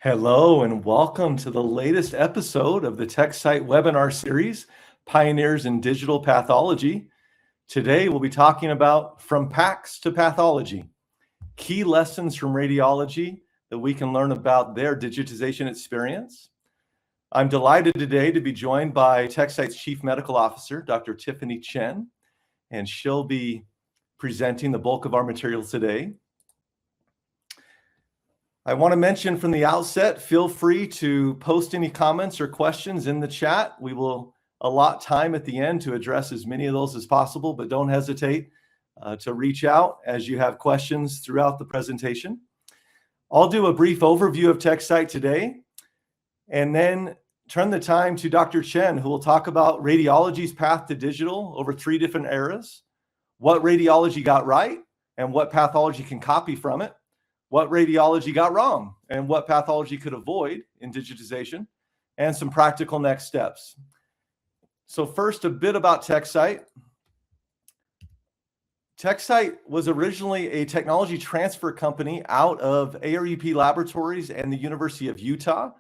Hello and welcome to the latest episode of the Techcyte webinar series, Pioneers in Digital Pathology. Today we'll be talking about From PACS to Pathology, key lessons from radiology that we can learn about their digitization experience. I'm delighted today to be joined by Techcyte's Chief Medical Officer, Dr. Tiffany Chen, and she'll be presenting the bulk of our materials today. I want to mention from the outset, feel free to post any comments or questions in the chat. We will allot time at the end to address as many of those as possible, but don't hesitate to reach out as you have questions throughout the presentation. I'll do a brief overview of Techcyte today and then turn the time to Dr. Chen, who will talk about radiology's path to digital over 3 different eras, what radiology got right and what pathology can copy from it, what radiology got wrong and what pathology could avoid in digitization, and some practical next steps. So first, a bit about Techcyte. Techcyte was originally a technology transfer company out of ARUP Laboratories and the University of Utah.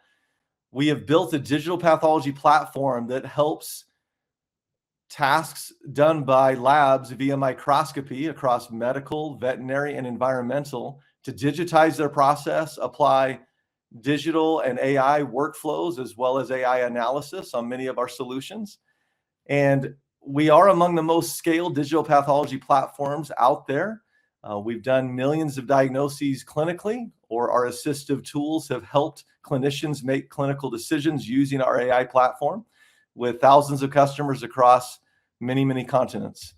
We have built a digital pathology platform that helps tasks done by labs via microscopy across medical, veterinary, and environmental to digitize their process, apply digital and AI workflows, as well as AI analysis on many of our solutions. And we are among the most scaled digital pathology platforms out there. We've done millions of diagnoses clinically, or our assistive tools have helped clinicians make clinical decisions using our AI platform with thousands of customers across many, many continents.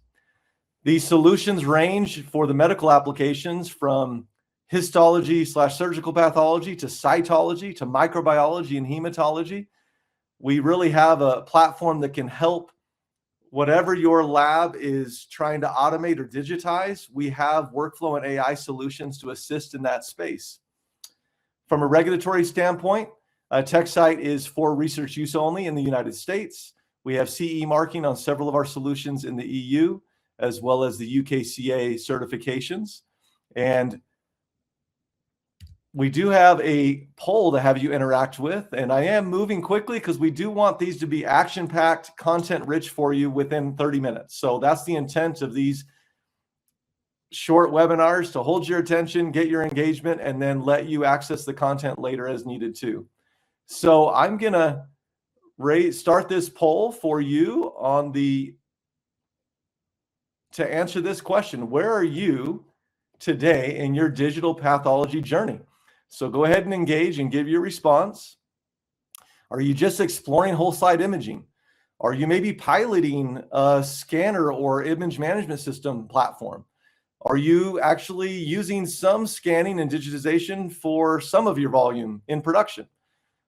These solutions range for the medical applications from histology/surgical pathology to cytology to microbiology and hematology. We really have a platform that can help whatever your lab is trying to automate or digitize. We have workflow and AI solutions to assist in that space. From a regulatory standpoint, Techcyte is for research use only in the United States. We have CE marking on several of our solutions in the EU, as well as the UKCA certifications. And we do have a poll to have you interact with, and I am moving quickly because we do want these to be action-packed, content-rich for you within 30 minutes. So that's the intent of these short webinars, to hold your attention, get your engagement, and then let you access the content later as needed too. So I'm going to start this poll for you on to answer this question. Where are you today in your digital pathology journey? So go ahead and engage and give your response. Are you just exploring whole slide imaging? Are you maybe piloting a scanner or image management system platform? Are you actually using some scanning and digitization for some of your volume in production?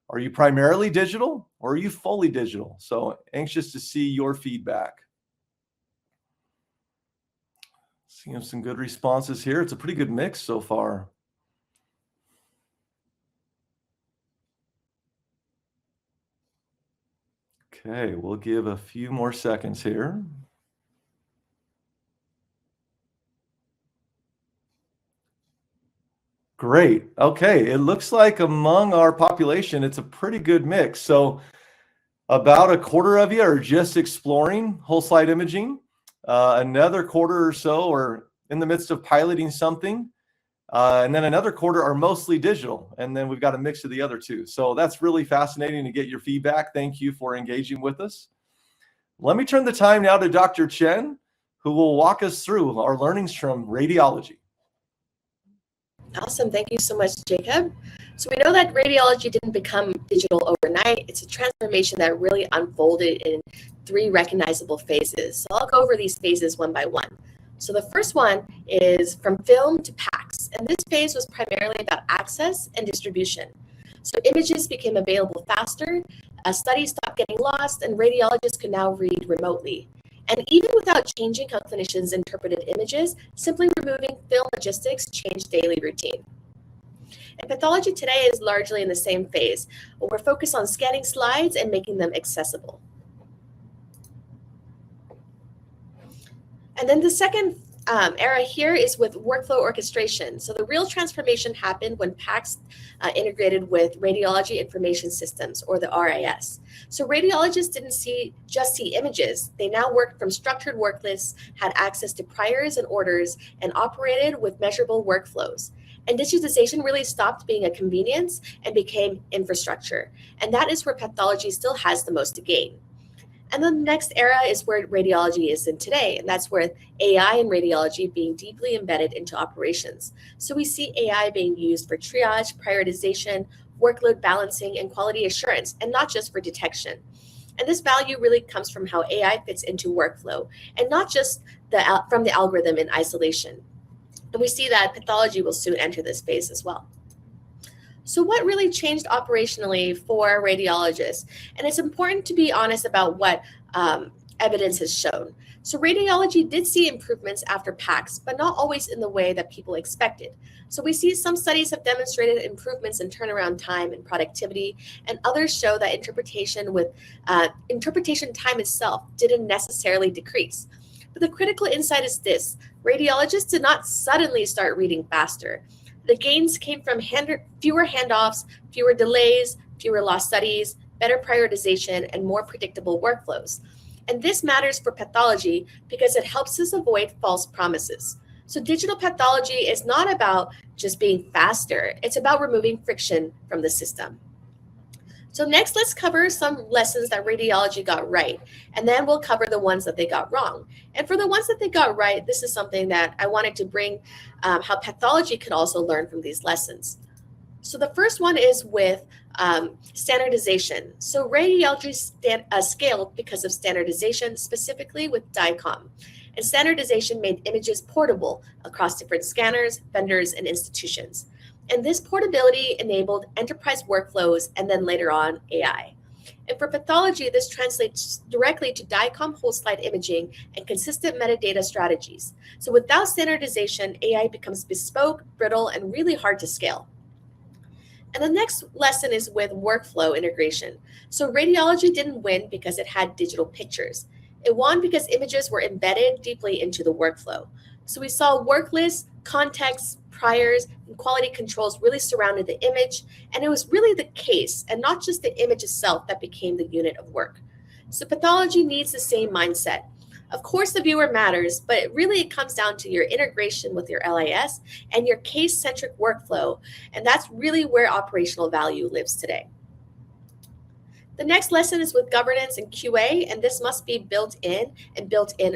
Are you primarily digital or are you fully digital? So anxious to see your feedback. Seeing some good responses here. It's a pretty good mix so far. Okay, we'll give a few more seconds here. Great. Okay, it looks like among our population, it's a pretty good mix. So about a quarter of you are just exploring whole slide imaging. Another quarter or so are in the midst of piloting something. And then another quarter are mostly digital. And then we've got a mix of the other two. So that's really fascinating to get your feedback. Thank you for engaging with us. Let me turn the time now to Dr. Chen, who will walk us through our learnings from radiology. Awesome. Thank you so much, Jacob. So we know that radiology didn't become digital overnight. It's a transformation that really unfolded in 3 recognizable phases. So I'll go over these phases one by one. So the first one is from film to PACS. And this phase was primarily about access and distribution. So images became available faster, studies stopped getting lost, and radiologists could now read remotely. And even without changing how clinicians interpreted images, simply removing film logistics changed daily routine. And pathology today is largely in the same phase. We're focused on scanning slides and making them accessible. And then the second era here is with workflow orchestration. So the real transformation happened when PACS integrated with Radiology Information Systems, or the RIS. So radiologists didn't just see images. They now worked from structured work lists, had access to priors and orders, and operated with measurable workflows. And digitization really stopped being a convenience and became infrastructure. And that is where pathology still has the most to gain. And then the next era is where radiology is in today, and that's where AI and radiology being deeply embedded into operations. So we see AI being used for triage, prioritization, workload balancing, and quality assurance, and not just for detection. And this value really comes from how AI fits into workflow, and not just from the algorithm in isolation. And we see that pathology will soon enter this phase as well. So what really changed operationally for radiologists? And it's important to be honest about what evidence has shown. So radiology did see improvements after PACS, but not always in the way that people expected. So we see some studies have demonstrated improvements in turnaround time and productivity, and others show that interpretation time itself didn't necessarily decrease. But the critical insight is this: radiologists did not suddenly start reading faster. The gains came from fewer handoffs, fewer delays, fewer lost studies, better prioritization, and more predictable workflows. And this matters for pathology because it helps us avoid false promises. So digital pathology is not about just being faster. It's about removing friction from the system. So next, let's cover some lessons that radiology got right, and then we'll cover the ones that they got wrong. And for the ones that they got right, this is something that I wanted to bring how pathology could also learn from these lessons. So the first one is with standardization. So radiology scaled because of standardization, specifically with DICOM. And standardization made images portable across different scanners, vendors, and institutions. And this portability enabled enterprise workflows and then later on AI. And for pathology, this translates directly to DICOM whole slide imaging and consistent metadata strategies. So without standardization, AI becomes bespoke, brittle, and really hard to scale. And the next lesson is with workflow integration. So radiology didn't win because it had digital pictures. It won because images were embedded deeply into the workflow. So we saw work lists, contexts, priors, and quality controls really surrounded the image, and it was really the case and not just the image itself that became the unit of work. So pathology needs the same mindset. Of course, the viewer matters, but it comes down to your integration with your LIS and your case-centric workflow, and that's really where operational value lives today. The next lesson is with governance and QA, and this must be built in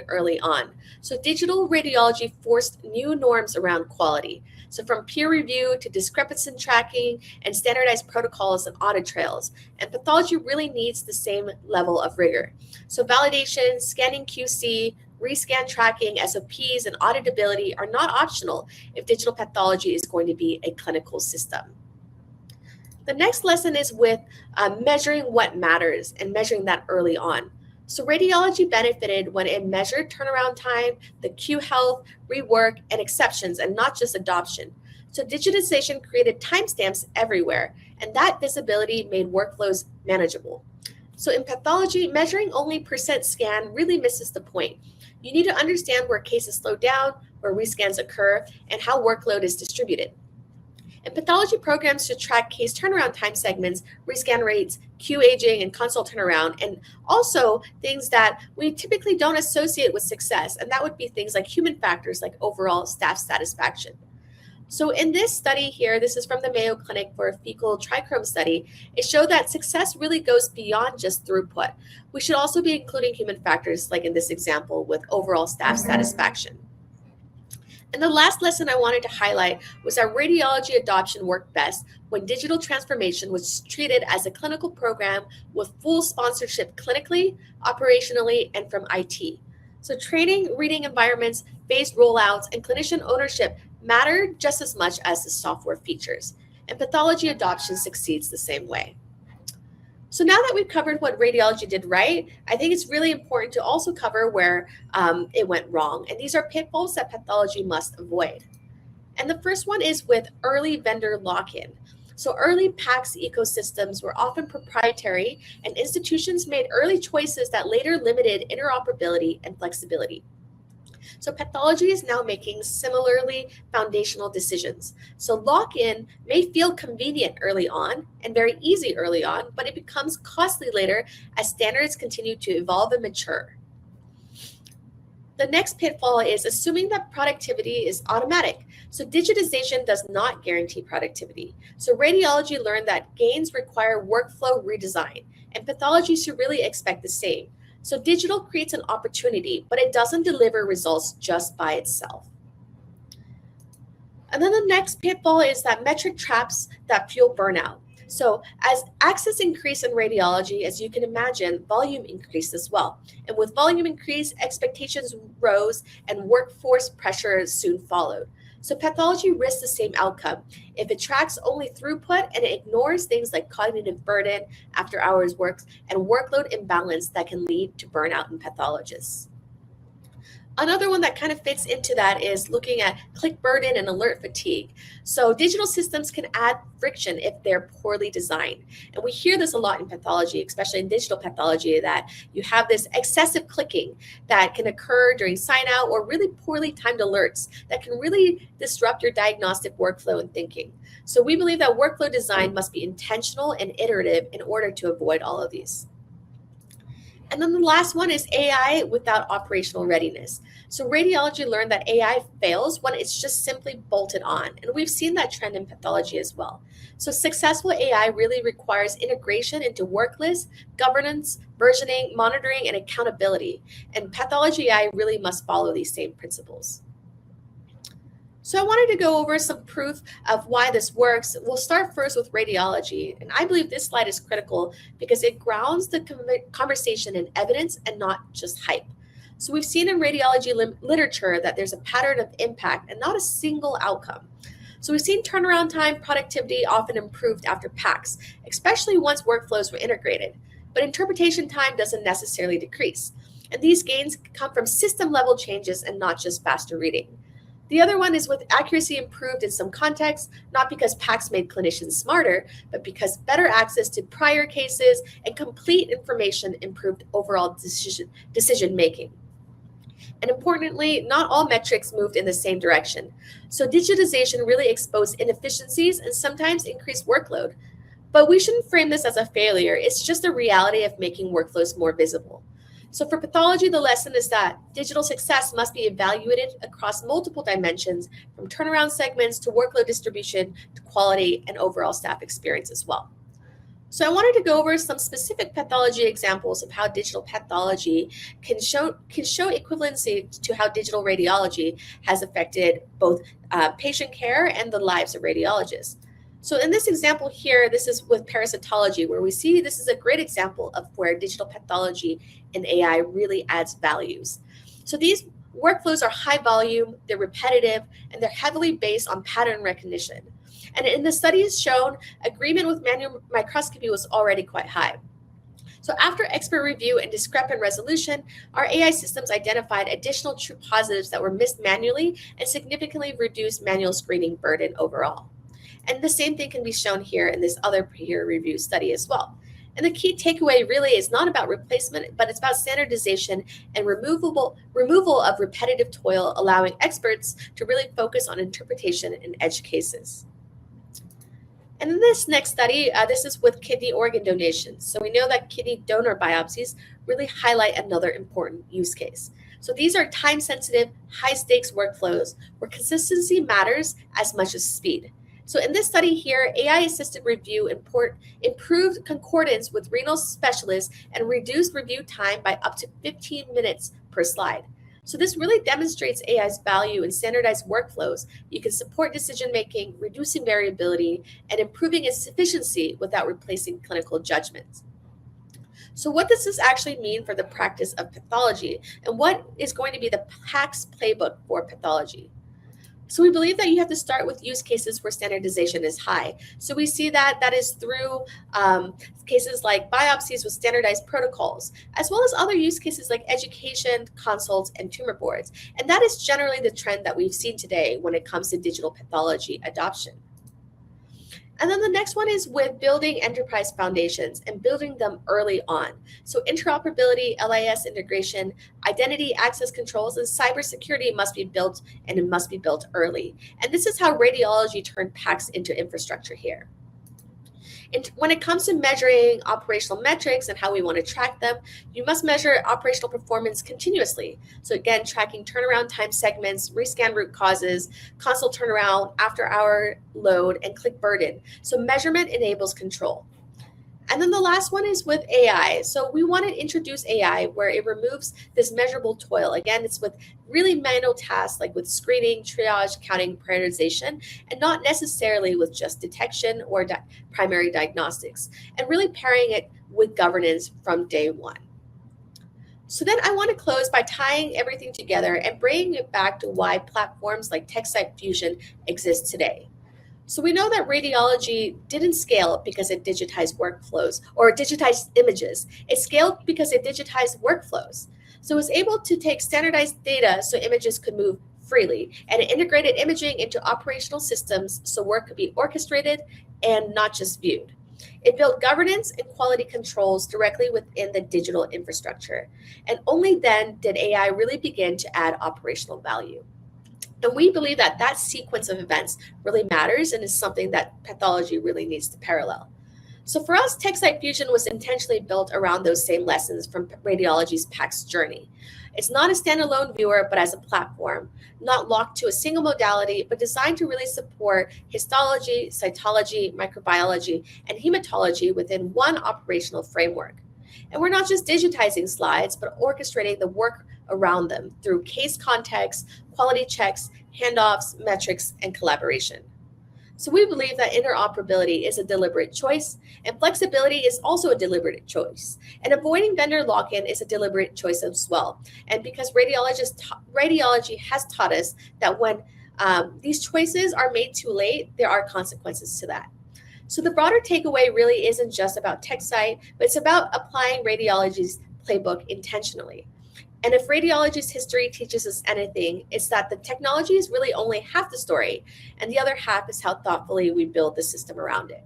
early on. So digital radiology forced new norms around quality. So from peer review to discrepancy tracking and standardized protocols and audit trails. And pathology really needs the same level of rigor. So validation, scanning QC, rescan tracking, SOPs, and auditability are not optional if digital pathology is going to be a clinical system. The next lesson is with measuring what matters and measuring that early on. So radiology benefited when it measured turnaround time, the Q health, rework, and exceptions, and not just adoption. So digitization created timestamps everywhere, and that visibility made workflows manageable. So in pathology, measuring only percent scan really misses the point. You need to understand where cases slow down, where rescans occur, and how workload is distributed. And pathology programs should track case turnaround time segments, rescan rates, queue aging, and consult turnaround, and also things that we typically don't associate with success, and that would be things like human factors like overall staff satisfaction. So in this study here, this is from the Mayo Clinic for a fecal trichrome study, it showed that success really goes beyond just throughput. We should also be including human factors, like in this example with overall staff satisfaction. And the last lesson I wanted to highlight was that radiology adoption worked best when digital transformation was treated as a clinical program with full sponsorship clinically, operationally, and from IT. So training, reading environments, phased rollouts, and clinician ownership matter just as much as the software features. And pathology adoption succeeds the same way. So now that we've covered what radiology did right, I think it's really important to also cover where it went wrong. And these are pitfalls that pathology must avoid. And the first one is with early vendor lock-in. So early PACS ecosystems were often proprietary, and institutions made early choices that later limited interoperability and flexibility. So pathology is now making similarly foundational decisions. So lock-in may feel convenient early on and very easy early on, but it becomes costly later as standards continue to evolve and mature. The next pitfall is assuming that productivity is automatic. So digitization does not guarantee productivity. So radiology learned that gains require workflow redesign, and pathology should really expect the same. So digital creates an opportunity, but it doesn't deliver results just by itself. And then the next pitfall is that metric traps that fuel burnout. So as access increased in radiology, as you can imagine, volume increased as well. And with volume increase, expectations rose and workforce pressure soon followed. So pathology risks the same outcome if it tracks only throughput and it ignores things like cognitive burden, after hours work, and workload imbalance that can lead to burnout in pathologists. Another one that kind of fits into that is looking at click burden and alert fatigue. So digital systems can add friction if they're poorly designed. And we hear this a lot in pathology, especially in digital pathology, that you have this excessive clicking that can occur during sign out or really poorly timed alerts that can really disrupt your diagnostic workflow and thinking. So we believe that workflow design must be intentional and iterative in order to avoid all of these. And then the last one is AI without operational readiness. So radiology learned that AI fails when it's just simply bolted on. And we've seen that trend in pathology as well. So successful AI really requires integration into worklists, governance, versioning, monitoring, and accountability. And pathology AI really must follow these same principles. So I wanted to go over some proof of why this works. We'll start first with radiology. And I believe this slide is critical because it grounds the conversation in evidence and not just hype. So we've seen in radiology literature that there's a pattern of impact and not a single outcome. So we've seen turnaround time, productivity often improved after PACS, especially once workflows were integrated. But interpretation time doesn't necessarily decrease. And these gains come from system level changes and not just faster reading. The other one is with accuracy improved in some contexts, not because PACS made clinicians smarter, but because better access to prior cases and complete information improved overall decision making. And importantly, not all metrics moved in the same direction. So digitization really exposed inefficiencies and sometimes increased workload. But we shouldn't frame this as a failure. It's just a reality of making workflows more visible. So for pathology, the lesson is that digital success must be evaluated across multiple dimensions, from turnaround segments to workload distribution to quality and overall staff experience as well. So I wanted to go over some specific pathology examples of how digital pathology can show equivalency to how digital radiology has affected both patient care and the lives of radiologists. So in this example here, this is with parasitology, where we see this is a great example of where digital pathology and AI really adds values. So these workflows are high volume, they're repetitive, and they're heavily based on pattern recognition. And in the studies shown, agreement with manual microscopy was already quite high. So after expert review and discrepant resolution, our AI systems identified additional true positives that were missed manually and significantly reduced manual screening burden overall. And the same thing can be shown here in this other peer review study as well. And the key takeaway really is not about replacement, but it's about standardization and removal of repetitive toil, allowing experts to really focus on interpretation in edge cases. And in this next study, this is with kidney organ donations. So we know that kidney donor biopsies really highlight another important use case. So these are time-sensitive, high-stakes workflows where consistency matters as much as speed. So in this study here, AI-assisted review improved concordance with renal specialists and reduced review time by up to 15 minutes per slide. So this really demonstrates AI's value in standardized workflows. You can support decision-making, reducing variability, and improving its efficiency without replacing clinical judgment. So what does this actually mean for the practice of pathology? And what is going to be the PACS playbook for pathology? So we believe that you have to start with use cases where standardization is high. So we see that is through cases like biopsies with standardized protocols, as well as other use cases like education, consults, and tumor boards. And that is generally the trend that we've seen today when it comes to digital pathology adoption. And then the next one is with building enterprise foundations and building them early on. So interoperability, LIS integration, identity access controls, and cybersecurity must be built, and it must be built early. And this is how radiology turned PACS into infrastructure here. And when it comes to measuring operational metrics and how we want to track them, you must measure operational performance continuously. So again, tracking turnaround time segments, rescan root causes, console turnaround, after-hour load, and click burden. So measurement enables control. And then the last one is with AI. So we want to introduce AI where it removes this measurable toil. Again, it's with really manual tasks like with screening, triage, counting, prioritization, and not necessarily with just detection or primary diagnostics, and really pairing it with governance from day one. So then I want to close by tying everything together and bringing it back to why platforms like Techcyte Fusion exist today. So we know that radiology didn't scale because it digitized workflows or digitized images. It scaled because it digitized workflows. So it was able to take standardized data so images could move freely, and it integrated imaging into operational systems so work could be orchestrated and not just viewed. It built governance and quality controls directly within the digital infrastructure. And only then did AI really begin to add operational value. And we believe that that sequence of events really matters and is something that pathology really needs to parallel. So for us, Techcyte Fusion was intentionally built around those same lessons from radiology's PACS journey. It's not a standalone viewer, but as a platform, not locked to a single modality, but designed to really support histology, cytology, microbiology, and hematology within one operational framework. And we're not just digitizing slides, but orchestrating the work around them through case context, quality checks, handoffs, metrics, and collaboration. So we believe that interoperability is a deliberate choice, and flexibility is also a deliberate choice. And avoiding vendor lock-in is a deliberate choice as well. And because radiology has taught us that when these choices are made too late, there are consequences to that. So the broader takeaway really isn't just about Techcyte, but it's about applying radiology's playbook intentionally. And if radiology's history teaches us anything, it's that the technology is really only half the story, and the other half is how thoughtfully we build the system around it.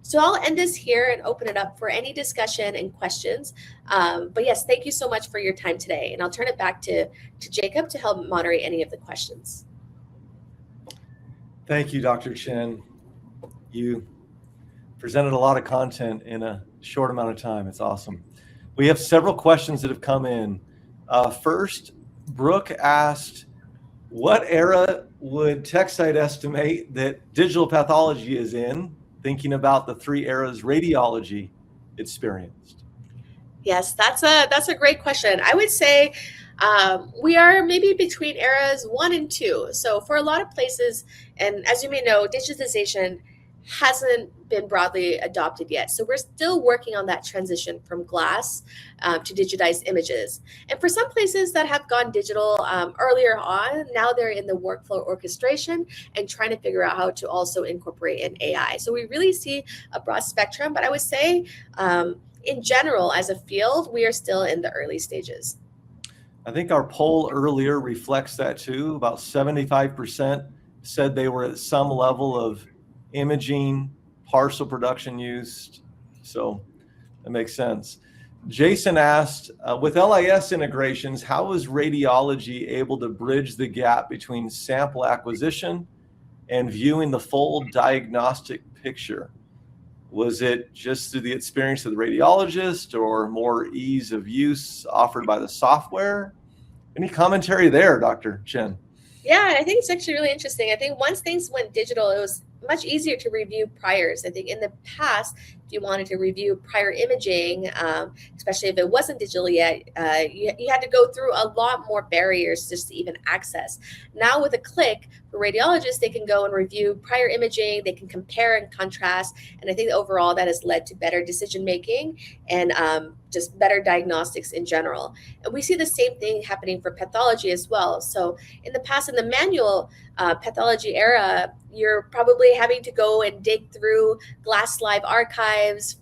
So I'll end this here and open it up for any discussion and questions. But yes, thank you so much for your time today. And I'll turn it back to Jacob to help moderate any of the questions. Thank you, Dr. Chen. You presented a lot of content in a short amount of time. It's awesome. We have several questions that have come in. First, Brooke asked, what era would Techcyte estimate that digital pathology is in, thinking about the three eras radiology experienced? Yes, that's a great question. I would say we are maybe between eras 1 and 2. So for a lot of places, and as you may know, digitization hasn't been broadly adopted yet. So we're still working on that transition from glass to digitized images. And for some places that have gone digital earlier on, now they're in the workflow orchestration and trying to figure out how to also incorporate an AI. So we really see a broad spectrum, but I would say in general, as a field, we are still in the early stages. I think our poll earlier reflects that too. About 75% said they were at some level of imaging, partial production use. So that makes sense. Jason asked, with LIS integrations, how is radiology able to bridge the gap between sample acquisition and viewing the full diagnostic picture? Was it just through the experience of the radiologist or more ease of use offered by the software? Any commentary there, Dr. Chen? Yeah, I think it's actually really interesting. I think once things went digital, it was much easier to review priors. I think in the past, if you wanted to review prior imaging, especially if it wasn't digital yet, you had to go through a lot more barriers just to even access. Now with a click, for radiologists, they can go and review prior imaging, they can compare and contrast, and I think overall that has led to better decision making and just better diagnostics in general. And we see the same thing happening for pathology as well. So in the past, in the manual pathology era, you're probably having to go and dig through Glass Live archives,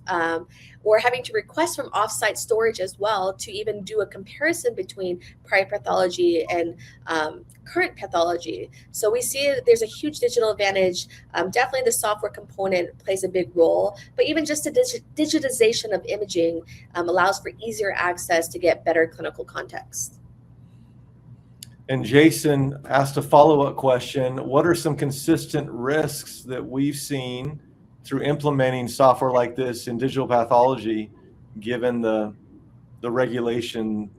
or having to request from offsite storage as well to even do a comparison between prior pathology and current pathology. So we see there's a huge digital advantage. Definitely the software component plays a big role, but even just the digitization of imaging allows for easier access to get better clinical context. And Jason asked a follow-up question. What are some consistent risks that we've seen through implementing software like this in digital pathology, given the regulatory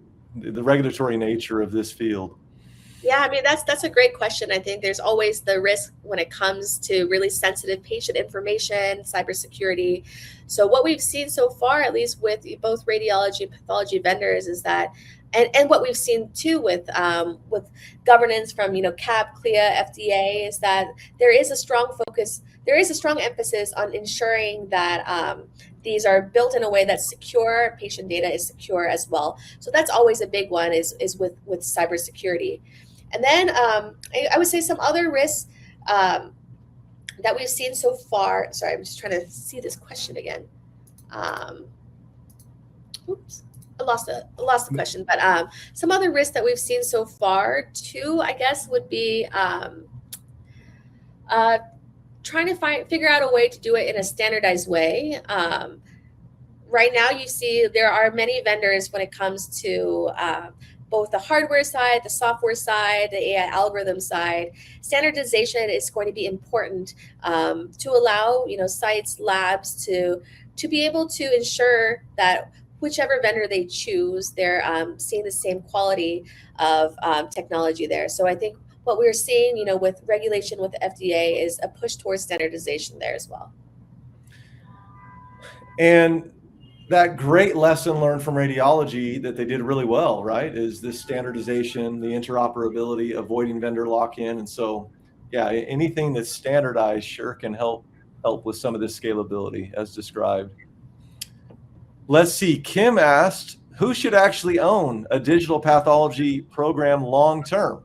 nature of this field? Yeah, I mean, that's a great question. I think there's always the risk when it comes to really sensitive patient information, cybersecurity. So what we've seen so far, at least with both radiology and pathology vendors, is that, and what we've seen too with governance from CAP, CLIA, FDA, is that there is a strong focus, there is a strong emphasis on ensuring that these are built in a way that's secure, patient data is secure as well. So that's always a big one, is with cybersecurity. And then I would say some other risks that we've seen so far. Sorry, I'm just trying to see this question again. Oops, I lost the question. But some other risks that we've seen so far too, I guess, would be trying to figure out a way to do it in a standardized way. Right now, you see there are many vendors when it comes to both the hardware side, the software side, the AI algorithm side. Standardization is going to be important to allow sites, labs to be able to ensure that whichever vendor they choose, they're seeing the same quality of technology there. So I think what we're seeing, with regulation with the FDA, is a push towards standardization there as well. And that great lesson learned from radiology that they did really well, right, is this standardization, the interoperability, avoiding vendor lock-in. And so, yeah, anything that's standardized sure can help with some of this scalability as described. Let's see. Kim asked, who should actually own a digital pathology program long-term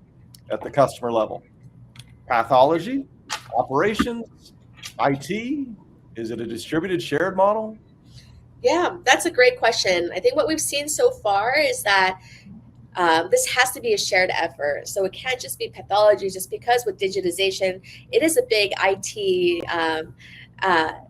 at the customer level? Pathology, operations, IT? Is it a distributed shared model? Yeah, that's a great question. I think what we've seen so far is that this has to be a shared effort. So it can't just be pathology, just because with digitization, it is a big IT,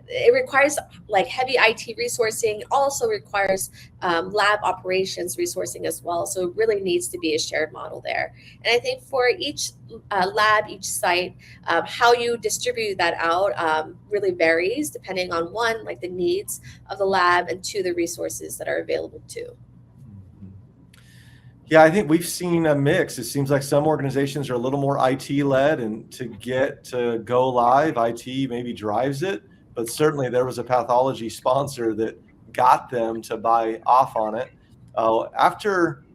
it requires like heavy IT resourcing, also requires lab operations resourcing as well. So it really needs to be a shared model there. And I think for each lab, each site, how you distribute that out really varies depending on, one, like the needs of the lab, and two, the resources that are available too. Yeah, I think we've seen a mix. It seems like some organizations are a little more IT led, and to get to go live, IT maybe drives it. But certainly there was a pathology sponsor that got them to buy off on it. After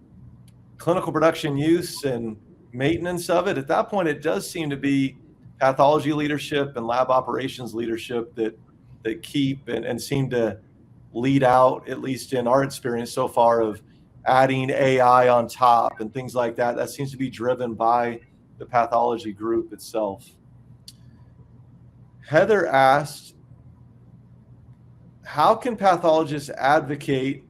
clinical production use and maintenance of it, at that point, it does seem to be pathology leadership and lab operations leadership that keep and seem to lead out, at least in our experience so far, of adding AI on top and things like that. That seems to be driven by the pathology group itself. Heather asked, how can pathologists advocate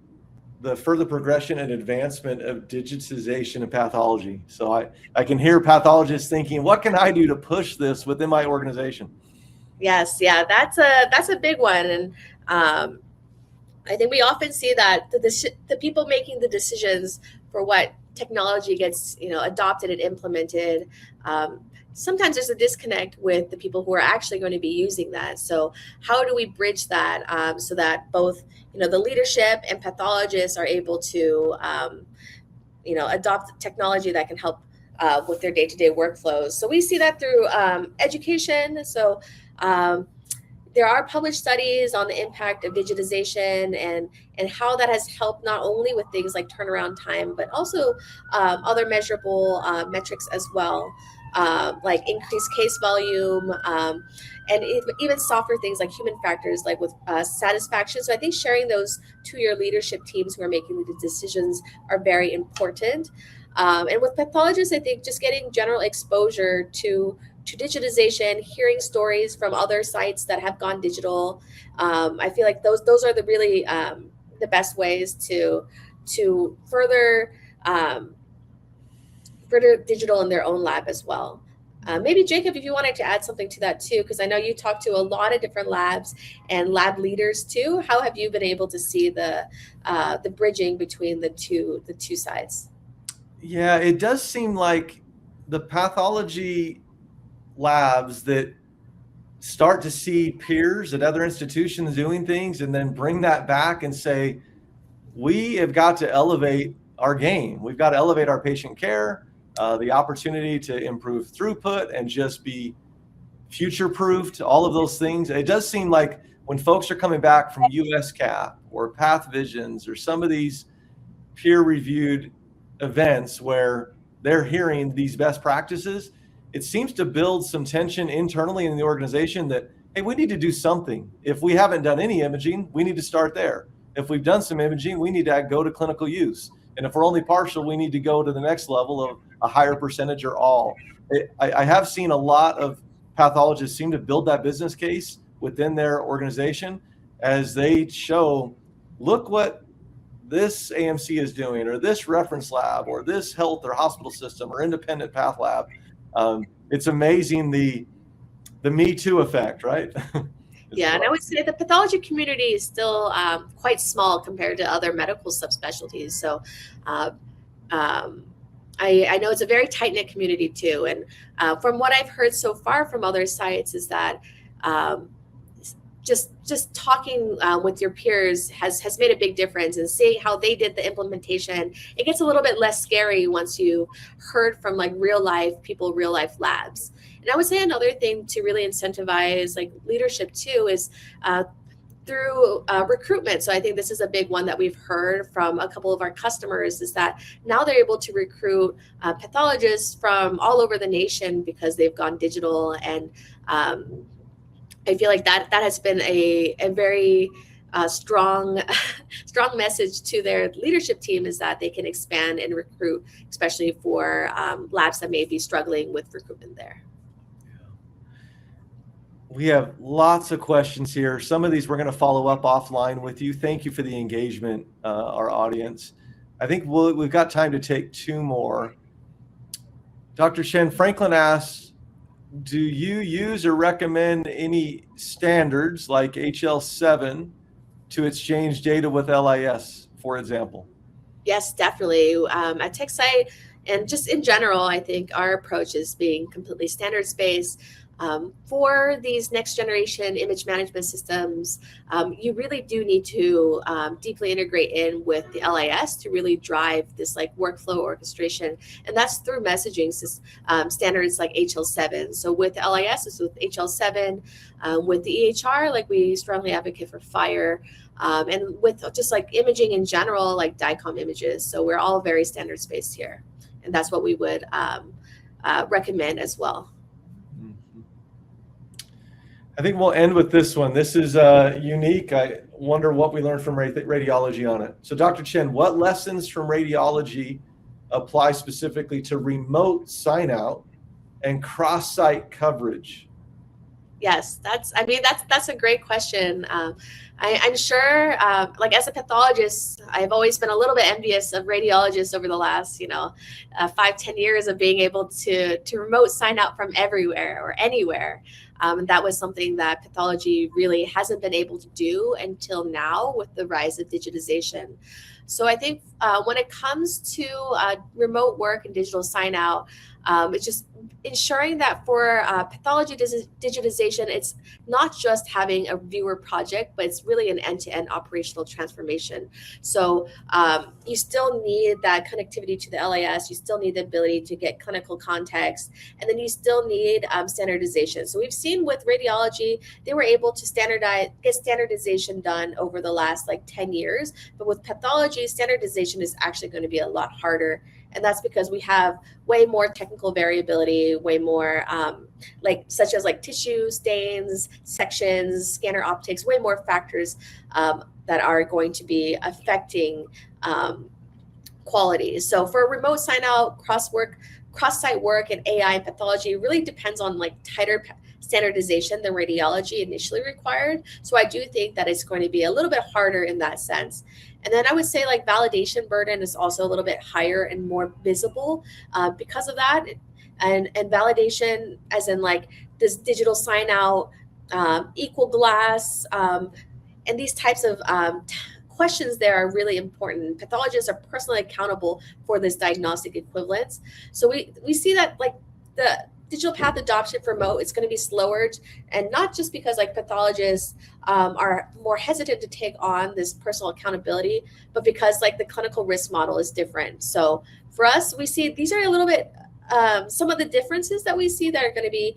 the further progression and advancement of digitization in pathology? So I can hear pathologists thinking, what can I do to push this within my organization? Yes, yeah, that's a big one. And I think we often see that the people making the decisions for what technology gets adopted and implemented, sometimes there's a disconnect with the people who are actually going to be using that. So how do we bridge that so that both the leadership and pathologists are able to adopt technology that can help with their day-to-day workflows? So we see that through education. So there are published studies on the impact of digitization and how that has helped not only with things like turnaround time, but also other measurable metrics as well, like increased case volume, and even softer things like human factors, like with satisfaction. So I think sharing those to your leadership teams who are making the decisions are very important. And with pathologists, I think just getting general exposure to digitization, hearing stories from other sites that have gone digital. I feel like those are the really the best ways to further further digital in their own lab as well. Maybe Jacob, if you wanted to add something to that too, because I know you talk to a lot of different labs and lab leaders too. How have you been able to see the bridging between the two sides? Yeah, it does seem like the pathology labs that start to see peers at other institutions doing things and then bring that back and say, we have got to elevate our game. We've got to elevate our patient care, the opportunity to improve throughput and just be future-proofed, all of those things. It does seem like when folks are coming back from USCAP or PathVisions or some of these peer-reviewed events where they're hearing these best practices, it seems to build some tension internally in the organization that, hey, we need to do something. If we haven't done any imaging, we need to start there. If we've done some imaging, we need to go to clinical use. And if we're only partial, we need to go to the next level of a higher percentage or all. I have seen a lot of pathologists seem to build that business case within their organization as they show, look what this AMC is doing, or this reference lab, or this health or hospital system, or independent path lab. It's amazing the Me Too effect, right? Yeah, and I would say the pathology community is still quite small compared to other medical subspecialties. So I know it's a very tight-knit community too. And from what I've heard so far from other sites is that just talking with your peers has made a big difference, and seeing how they did the implementation, it gets a little bit less scary once you heard from like real life people, real life labs. And I would say another thing to really incentivize like leadership too is through recruitment. So I think this is a big one that we've heard from a couple of our customers, is that now they're able to recruit pathologists from all over the nation because they've gone digital. And I feel like that has been a very strong message to their leadership team, is that they can expand and recruit, especially for labs that may be struggling with recruitment there. We have lots of questions here. Some of these we're going to follow up offline with you. Thank you for the engagement, our audience. I think we've got time to take two more. Dr. Shen, Franklin asks, do you use or recommend any standards like HL7 to exchange data with LIS, for example? Yes, definitely. At Techcyte, and just in general, I think our approach is being completely standards-based. For these next generation image management systems, you really do need to deeply integrate in with the LIS to really drive this like workflow orchestration. And that's through messaging standards like HL7. So with LIS, it's with HL7. With the EHR, like we strongly advocate for FHIR. And with just like imaging in general, like DICOM images. So we're all very standards-based here. And that's what we would recommend as well. I think we'll end with this one. This is unique. I wonder what we learned from radiology on it. So Dr. Chen, what lessons from radiology apply specifically to remote sign-out and cross-site coverage? Yes, that's a great question. I'm sure, like as a pathologist, I've always been a little bit envious of radiologists over the last, 5-10 years of being able to remote sign out from everywhere or anywhere. And that was something that pathology really hasn't been able to do until now with the rise of digitization. So I think when it comes to remote work and digital sign out, it's just ensuring that for pathology digitization, it's not just having a viewer project, but it's really an end-to-end operational transformation. So you still need that connectivity to the LIS, you still need the ability to get clinical context, and then you still need standardization. So we've seen with radiology, they were able to get standardization done over the last 10 years, but with pathology, standardization is actually going to be a lot harder. And that's because we have way more technical variability, way more such as tissue stains, sections, scanner optics, way more factors that are going to be affecting quality. So for remote sign out, cross-site work, and AI and pathology, it really depends on like tighter standardization than radiology initially required. So I do think that it's going to be a little bit harder in that sense. And then I would say like validation burden is also a little bit higher and more visible because of that. And validation, as in like this digital sign out, equal glass, and these types of questions there are really important. Pathologists are personally accountable for this diagnostic equivalence. So we see that like the digital path adoption for remote is going to be slower, and not just because like pathologists are more hesitant to take on this personal accountability, but because like the clinical risk model is different. So for us, we see these are a little bit some of the differences that we see that are going to be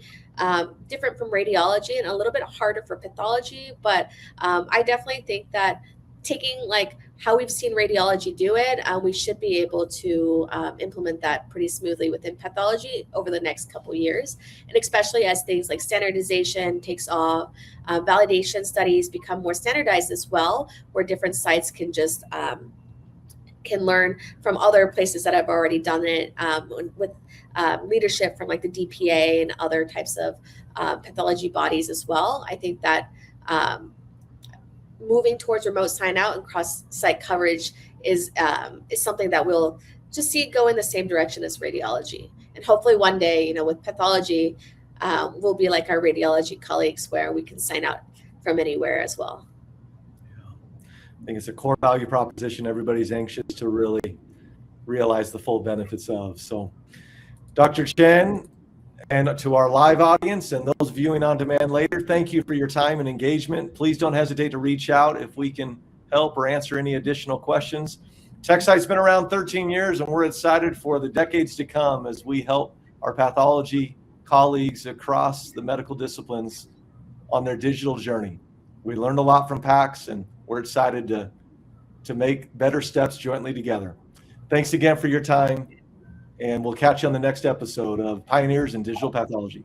different from radiology and a little bit harder for pathology. But I definitely think that taking like how we've seen radiology do it, we should be able to implement that pretty smoothly within pathology over the next couple years. And especially as things like standardization takes off, validation studies become more standardized as well, where different sites can just can learn from other places that have already done it with leadership from like the DPA and other types of pathology bodies as well. I think that moving towards remote sign out and cross-site coverage is something that we'll just see go in the same direction as radiology. And hopefully one day, you know, with pathology, we'll be like our radiology colleagues where we can sign out from anywhere as well. I think it's a core value proposition everybody's anxious to really realize the full benefits of. So Dr. Chen, and to our live audience and those viewing on demand later, thank you for your time and engagement. Please don't hesitate to reach out if we can help or answer any additional questions. Techcyte's been around 13 years, and we're excited for the decades to come as we help our pathology colleagues across the medical disciplines on their digital journey. We learned a lot from PACS, and we're excited to make better steps jointly together. Thanks again for your time, and we'll catch you on the next episode of Pioneers in Digital Pathology.